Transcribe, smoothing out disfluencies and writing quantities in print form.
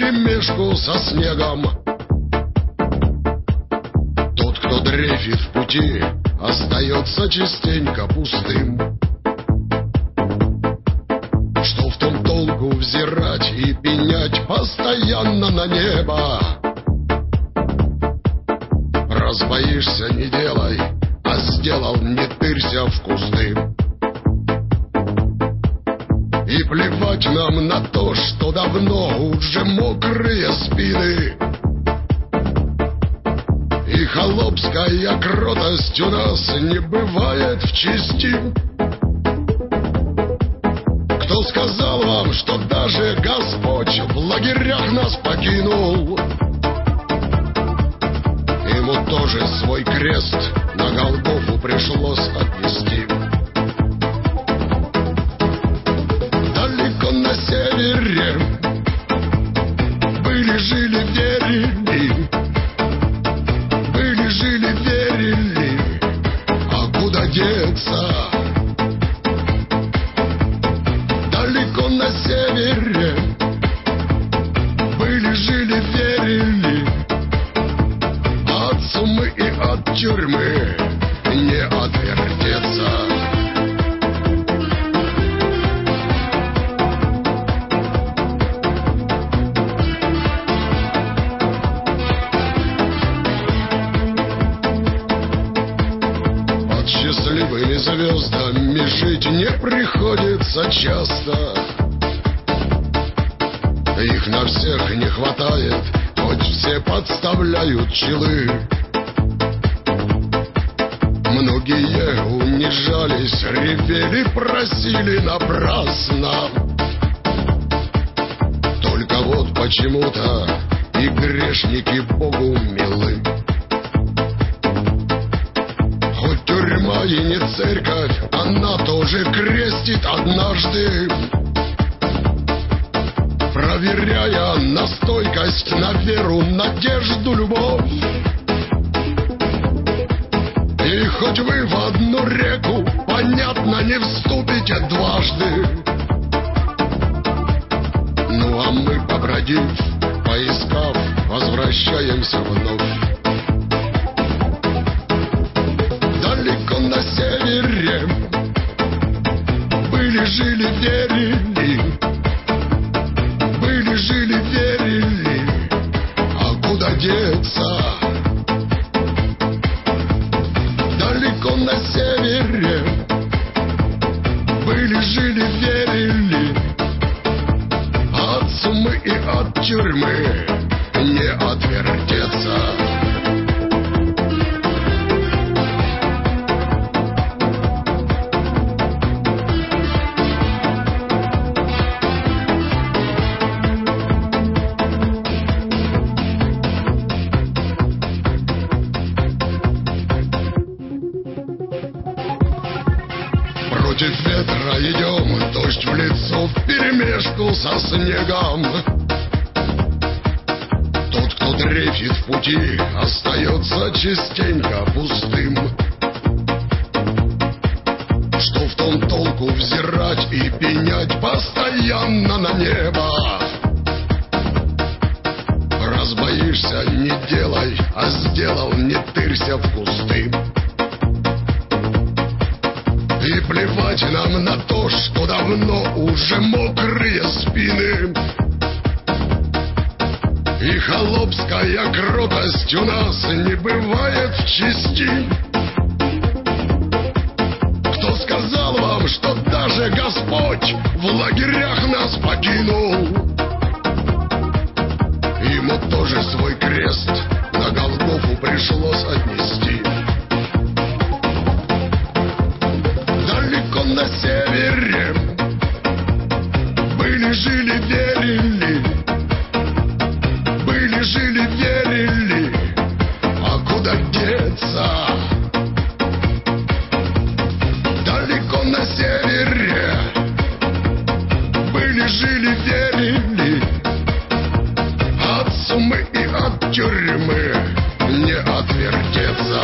вперемешку со снегом. Тот, кто дрейфит в пути, остается частенько пустым. Что в том толку взирать и пенять постоянно на небо? Раз боишься, не делай, а сделал, не тырься в кусты. И плевать нам на то, что давно уже мокрые спины. И холопская кротость у нас не бывает в чести. Кто сказал вам, что даже Господь в лагерях нас покинул? Ему тоже свой крест на Голгофу пришлось отнести. Далеко на севере были-жили, верили. Были-жили, верили. А куда деться? Далеко на севере были-жили, верили. От сумы и от тюрьмы не отвертеться. Под счастливыми звездами жить не приходится часто. Их на всех не хватает, хоть все подставляют челы. Многие унижались, ревели, просили напрасно. Только вот почему-то и грешники Богу милы. Хоть тюрьма и не церковь, она тоже крестит однажды, проверяя на стойкость, на веру, надежду, любовь. И хоть вы в одну реку, понятно, не вступите дважды. Ну а мы, побродив, поискав, возвращаемся вновь. Далеко на севере были-жили, верили. Были-жили, верили. А куда деться? Далеко на севере были-жили, верили. От сумы и от тюрьмы не отвертеться. Против ветра идем, дождь в лицо вперемешку со снегом. Тот, кто дрейфит в пути, остается частенько пустым. Что в том толку взирать и пенять постоянно на небо? Раз боишься, не делай, а сделал, не тырься в кусты. И плевать нам на то, что давно уже мокрые спины. И холопская кротость у нас не бывает в чести. Кто сказал вам, что даже Господь в лагерях нас покинул? Ему тоже свой крест на Голгофу пришлось отнести. Далеко на севере были-жили, верили. Были-жили, верили. А куда деться? Далеко на севере были-жили, верили. От сумы и от тюрьмы не отвертеться.